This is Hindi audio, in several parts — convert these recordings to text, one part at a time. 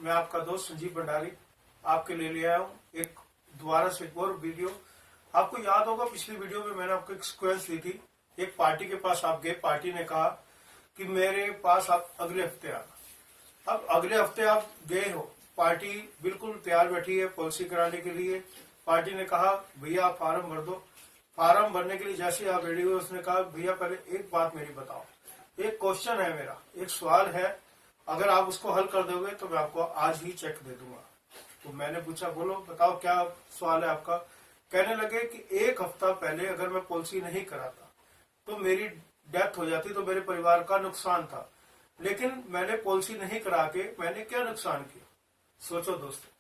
मैं आपका दोस्त संजीव भंडारी आपके लिए ले आया हूँ एक दोबारा से एक और वीडियो। आपको याद होगा पिछली वीडियो में मैंने आपको एक सिक्वेंस दी थी। एक पार्टी के पास आप गए, पार्टी ने कहा कि मेरे पास आप अगले हफ्ते आना। अब अगले हफ्ते आप गए हो, पार्टी बिल्कुल तैयार बैठी है पॉलिसी कराने के लिए। पार्टी ने कहा भैया आप फार्म भर दो। फार्म भरने के लिए जैसे आप रेडी हुए, उसने कहा भैया पहले एक बात मेरी बताओ, एक क्वेश्चन है मेरा, एक सवाल है, अगर आप उसको हल कर दोगे तो मैं आपको आज ही चेक दे दूंगा। तो मैंने पूछा बोलो बताओ क्या सवाल है आपका। कहने लगे कि एक हफ्ता पहले अगर मैं पॉलिसी नहीं कराता तो मेरी डेथ हो जाती, तो मेरे परिवार का नुकसान था, लेकिन मैंने पॉलिसी नहीं करा के मैंने क्या नुकसान किया। सोचो दोस्तों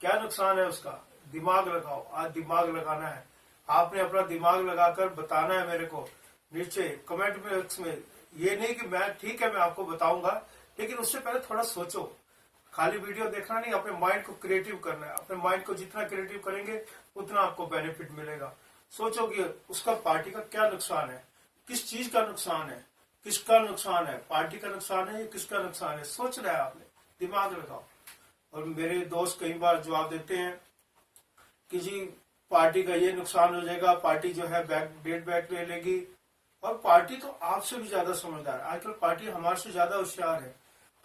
क्या नुकसान है उसका। दिमाग लगाओ, आज दिमाग लगाना है। आपने अपना दिमाग लगाकर बताना है मेरे को नीचे कमेंट बॉक्स में। ये नहीं कि मैं ठीक है मैं आपको बताऊंगा, लेकिन उससे पहले थोड़ा सोचो। खाली वीडियो देखना नहीं, अपने माइंड को क्रिएटिव करना है। अपने माइंड को जितना क्रिएटिव करेंगे उतना आपको बेनिफिट मिलेगा। सोचो कि उसका पार्टी का क्या नुकसान है, किस चीज का नुकसान है, किसका नुकसान है, पार्टी का नुकसान है या किसका नुकसान है। सोचना है आपने, दिमाग लगाओ। और मेरे दोस्त कई बार जवाब देते हैं कि जी पार्टी का ये नुकसान हो जाएगा, पार्टी जो है डेट बैक ले लेगी। और पार्टी तो आपसे भी ज्यादा समझदार है। आजकल पार्टी हमारे से ज्यादा होशियार है।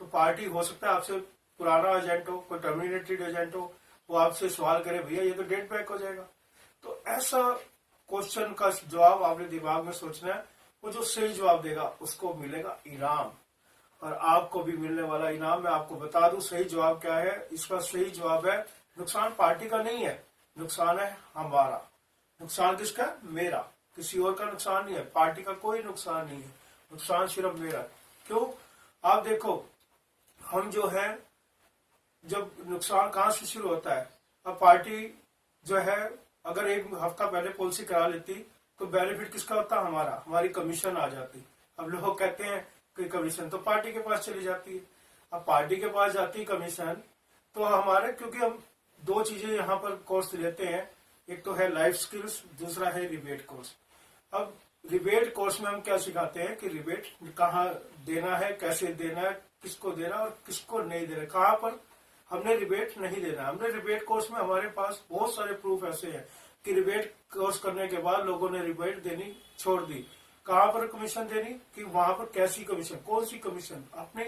तो पार्टी हो सकता है आपसे पुराना एजेंट हो, कोई टर्मिनेटेड एजेंट हो, वो आपसे सवाल करे भैया ये तो डेट बैक हो जाएगा। तो ऐसा क्वेश्चन का जवाब आपने दिमाग में सोचना है। वो जो सही जवाब देगा उसको मिलेगा इनाम। और आपको भी मिलने वाला इनाम मैं आपको बता दूं सही जवाब क्या है। इसका सही जवाब है नुकसान पार्टी का नहीं है, नुकसान है हमारा। नुकसान किसका? मेरा। किसी और का नुकसान नहीं है, पार्टी का कोई नुकसान नहीं है, नुकसान सिर्फ मेरा। क्यों? आप देखो हम जो है, जब नुकसान कहां से शुरू होता है। अब पार्टी जो है अगर एक हफ्ता पहले पॉलिसी करा लेती तो बेनिफिट किसका होता? हमारा। हमारी कमीशन आ जाती। अब लोग कहते हैं कि कमीशन तो पार्टी के पास चली जाती है। अब पार्टी के पास जाती है कमीशन तो हमारे, क्योंकि हम दो चीजें यहाँ पर कोर्स लेते हैं, एक तो है लाइफ स्किल्स, दूसरा है रिबेट कोर्स। अब रिबेट कोर्स में हम क्या सिखाते हैं कि रिबेट कहाँ देना है, कैसे देना है, किसको देना और किसको नहीं देना, कहाँ पर हमने रिबेट नहीं देना। हमने रिबेट कोर्स में हमारे पास बहुत सारे प्रूफ ऐसे हैं कि रिबेट कोर्स करने के बाद लोगों ने रिबेट देनी छोड़ दी। कहाँ पर कमीशन देनी, कि वहां पर कैसी कमीशन, कौन सी कमीशन, अपने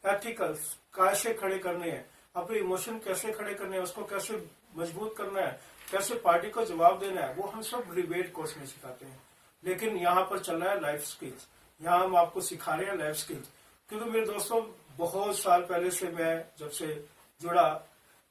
एथिकल्स कैसे खड़े करने हैं, अपने इमोशन कैसे खड़े करने हैं, उसको कैसे मजबूत करना है, कैसे पार्टी को जवाब देना है, वो हम सब रिबेट कोर्स में सिखाते हैं। लेकिन यहाँ पर चल रहा है लाइफ स्किल्स। यहाँ हम आपको सिखा रहे हैं लाइफ स्किल्स। क्योंकि मेरे दोस्तों बहुत साल पहले से मैं जब से जुड़ा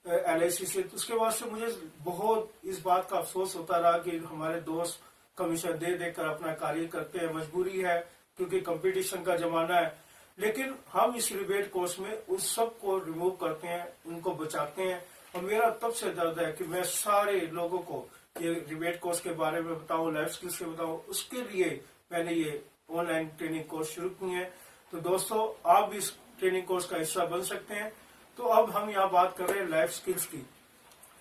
LIC से, तो उसके बाद से मुझे बहुत इस बात का अफसोस होता रहा कि हमारे दोस्त कमीशन दे देकर अपना कार्य करते हैं। मजबूरी है क्योंकि कंपटीशन का जमाना है। लेकिन हम इस रिबेट कोर्स में उस सब को रिमूव करते हैं, उनको बचाते हैं। और मेरा तब से दर्द है कि मैं सारे लोगों को ये रिबेट कोर्स के बारे में बताऊं, लाइफ स्किल्स के बताऊं। उसके लिए मैंने ये ऑनलाइन ट्रेनिंग कोर्स शुरू की है। तो दोस्तों आप भी इस ट्रेनिंग कोर्स का हिस्सा बन सकते हैं। तो अब हम यहाँ बात कर रहे हैं लाइफ स्किल्स की।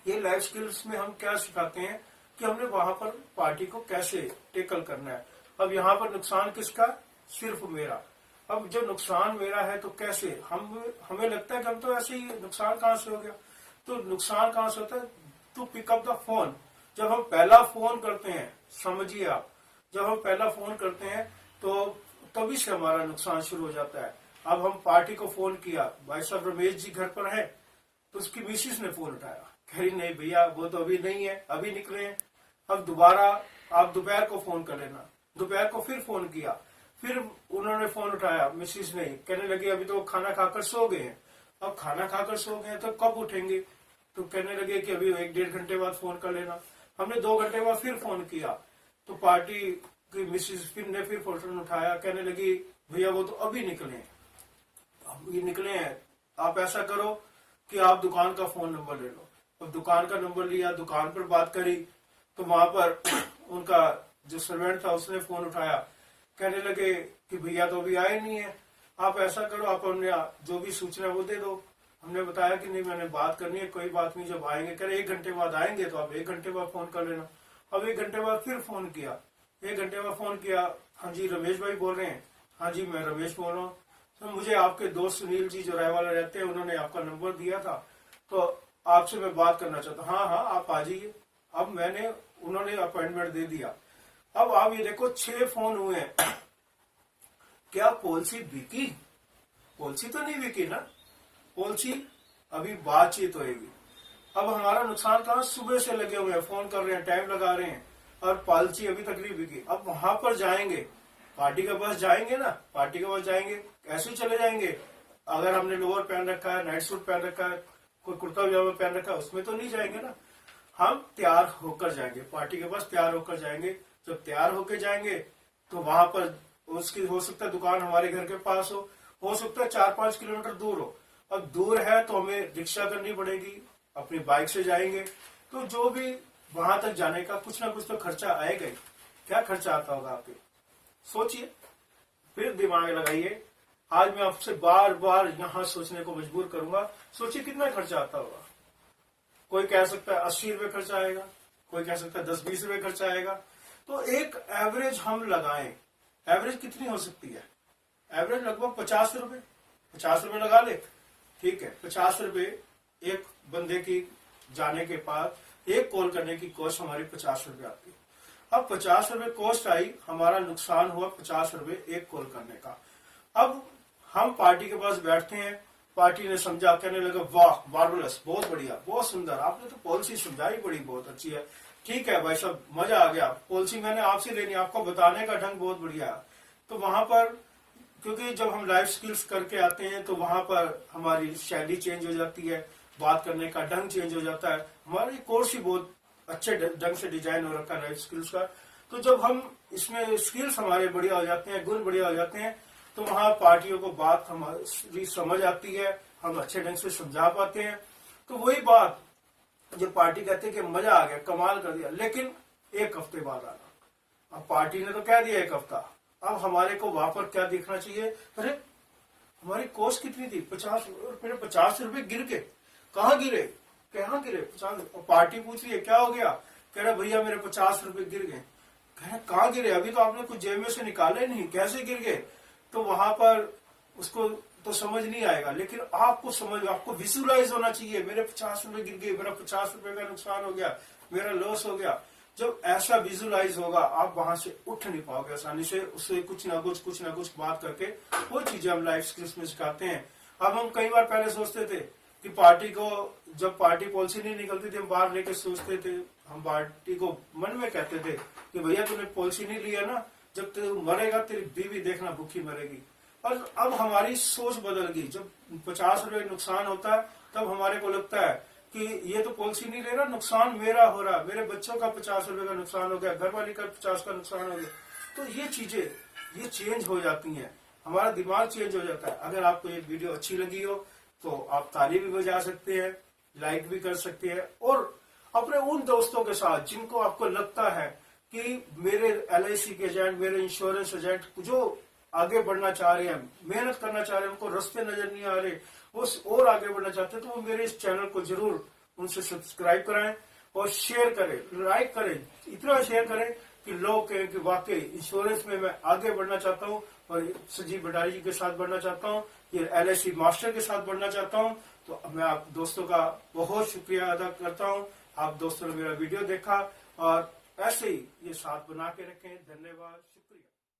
ये लाइफ स्किल्स में हम क्या सिखाते हैं कि हमने वहां पर पार्टी को कैसे टेकल करना है। अब यहाँ पर नुकसान किसका? सिर्फ मेरा। अब जो नुकसान मेरा है तो कैसे, हमें लगता है कि हम तो ऐसे ही, नुकसान कहाँ से हो गया। तो नुकसान कहाँ से होता है? To pick up the phone. जब हम पहला फोन करते हैं, समझिए आप, जब हम पहला फोन करते हैं तो तभी से हमारा नुकसान शुरू हो जाता है। अब हम पार्टी को फोन किया, भाई साहब रमेश जी घर पर है, तो उसकी मिसिस ने फोन उठाया, कह रही नहीं भैया वो तो अभी नहीं है, अभी निकले हैं। अब दोबारा आप दोपहर को फोन कर लेना। दोपहर को फिर फोन किया, फिर उन्होंने फोन उठाया मिसिस ने, कहने लगे अभी तो खाना खाकर सो गए हैं। अब खाना खाकर सो गए तो कब उठेंगे? तो कहने लगे कि अभी 1-1.5 घंटे बाद फोन कर लेना। हमने 2 घंटे बाद फिर फोन किया तो पार्टी की मिसिस ने फिर फोन उठाया, कहने लगी भैया वो तो अभी निकले हैं, अभी निकले हैं। आप ऐसा करो कि आप दुकान का फोन नंबर ले लो। अब दुकान का नंबर लिया, दुकान पर बात करी तो वहां पर उनका जो सर्वेंट था उसने फोन उठाया, कहने लगे कि भैया तो अभी आए नहीं है, आप ऐसा करो आप हमने जो भी सूचना वो दे दो। हमने बताया कि नहीं मैंने बात करनी है, कोई बात नहीं, जब आएंगे, कह रहे 1 घंटे बाद आएंगे तो आप 1 घंटे बाद फोन कर लेना। अब 1 घंटे बाद फिर फोन किया, 1 घंटे बाद फोन किया, हाँ जी रमेश भाई बोल रहे हैं? हाँ जी मैं रमेश बोल रहा हूँ। तो मुझे आपके दोस्त सुनील जी जो रायवाला रहते हैं उन्होंने आपका नंबर दिया था, तो आपसे मैं बात करना चाहता हूँ। हाँ हाँ, आप आ जाइए। अब उन्होंने अपॉइंटमेंट दे दिया। अब आप ये देखो 6 फोन हुए हैं। क्या पॉलिसी बिकी? पॉलिसी तो नहीं बिकी ना। पॉलिसी अभी बातचीत होगी। अब हमारा नुकसान कहाँ, सुबह से लगे हुए हैं, फोन कर रहे हैं, टाइम लगा रहे हैं, और पॉलिसी अभी तक नहीं बिकी। अब वहां पर जाएंगे, पार्टी के पास जाएंगे ना, पार्टी के पास जाएंगे, ऐसे ही चले जाएंगे। अगर हमने लोअर पहन रखा है, नाइट सूट पहन रखा है, कोई कुर्ता पजामा पहन रखा है, उसमें तो नहीं जाएंगे ना। हम तैयार होकर जाएंगे, पार्टी के पास तैयार होकर जाएंगे। जब तैयार होकर जाएंगे तो वहां पर उसकी हो सकता है दुकान हमारे घर के पास हो सकता है 4-5 किलोमीटर दूर हो। अब दूर है तो हमें रिक्शा करनी पड़ेगी, अपनी बाइक से जाएंगे। तो जो भी वहां तक जाने का कुछ ना कुछ तो खर्चा आएगा ही। क्या खर्चा आता होगा आपके, सोचिए, फिर दिमाग लगाइए। आज मैं आपसे बार बार यहाँ सोचने को मजबूर करूंगा। सोचिए कितना खर्चा आता होगा। कोई कह सकता है 80 रुपए खर्चा आएगा, कोई कह सकता है 10-20 रुपए खर्चा आएगा। तो एक एवरेज हम लगाएं। एवरेज कितनी हो सकती है? एवरेज लगभग 50 रुपए। 50 रुपए लगा ले, ठीक है। 50 रुपए एक बंदे की जाने के बाद एक कॉल करने की कॉस्ट हमारी 50 रुपए आती है। अब 50 रुपए कॉस्ट आई, हमारा नुकसान हुआ 50 रुपए एक कॉल करने का। अब हम पार्टी के पास बैठते हैं, पार्टी ने समझा, कहने लगा वाह मार्वलस, बहुत बढ़िया, बहुत सुंदर, आपने तो पॉलिसी समझाई, बड़ी बहुत अच्छी है। ठीक है भाई साहब, मजा आ गया, पॉलिसी मैंने आपसे लेनी, आपको बताने का ढंग बहुत बढ़िया है। तो वहां पर क्योंकि जब हम लाइफ स्किल्स करके आते हैं तो वहां पर हमारी शैली चेंज हो जाती है, बात करने का ढंग चेंज हो जाता है। हमारी कोर्स ही बहुत अच्छे ढंग से डिजाइन हो रखा है लाइफ स्किल्स का। तो जब हम इसमें स्किल्स हमारे बढ़िया हो जाते हैं, गुण बढ़िया हो जाते हैं, तो वहां पार्टियों को बात हमारी समझ आती है, हम अच्छे ढंग से समझा पाते हैं। तो वही बात जो पार्टी कहती है कि मजा आ गया, कमाल कर दिया, लेकिन एक हफ्ते बाद आना। अब पार्टी ने तो कह दिया एक हफ्ता, अब हमारे को वहां पर क्या देखना चाहिए? अरे हमारी कॉस्ट कितनी थी? 50 रुपये। 50 रुपए गिर के कहाँ गिरे, कहाँ गिरे 50? पार्टी पूछ रही है क्या हो गया? कह रहा भैया मेरे 50 रुपए गिर गए। कह रहे कहाँ गिरे? अभी तो आपने कुछ जेब में से निकाले नहीं, कैसे गिर गए? तो वहां पर उसको तो समझ नहीं आएगा, लेकिन आपको विजुअलाइज होना चाहिए। मेरे 50 रुपए गिर गए, मेरा 50 रुपए का नुकसान हो गया, मेरा लॉस हो गया। जब ऐसा विजुअलाइज होगा आप वहां से उठ नहीं पाओगे आसानी से। उससे कुछ ना कुछ बात करके वो चीजें हम लाइफ स्किल्स में सिखाते हैं। अब हम कई बार पहले सोचते थे कि पार्टी को, जब पार्टी पॉलिसी नहीं निकलती थी, हम बाहर लेके सोचते थे, हम पार्टी को मन में कहते थे कि भैया तूने पॉलिसी नहीं लिया ना, जब तू मरेगा तेरी बीवी देखना भूखी मरेगी। और अब हमारी सोच बदल गई। जब 50 रुपए नुकसान होता है तब हमारे को लगता है कि ये तो पॉलिसी नहीं ले रहा, नुकसान मेरा हो रहा, मेरे बच्चों का 50 रुपए का नुकसान हो गया, घर वाले का 50 का नुकसान हो गया। तो ये चीजें ये चेंज हो जाती हैं, हमारा दिमाग चेंज हो जाता है। अगर आपको ये वीडियो अच्छी लगी हो तो आप ताली भी बजा सकते हैं, लाइक भी कर सकते हैं, और अपने उन दोस्तों के साथ जिनको आपको लगता है कि मेरे LIC के एजेंट, मेरे इंश्योरेंस एजेंट जो आगे बढ़ना चाह रहे हैं, मेहनत करना चाह रहे हैं, उनको रास्ते नजर नहीं आ रहे, वो और आगे बढ़ना चाहते हैं, तो वो मेरे इस चैनल को जरूर उनसे सब्सक्राइब कराएं और शेयर करें, लाइक करें, इतना शेयर करें कि लोग कहें कि वाकई इंश्योरेंस में मैं आगे बढ़ना चाहता हूँ और संजीव भंडारी जी के साथ बढ़ना चाहता हूँ, ये LIC मास्टर के साथ बढ़ना चाहता हूँ। तो मैं आप दोस्तों का बहुत शुक्रिया अदा करता हूँ। आप दोस्तों ने मेरा वीडियो देखा और ऐसे ही ये साथ बना के रखें। धन्यवाद, शुक्रिया।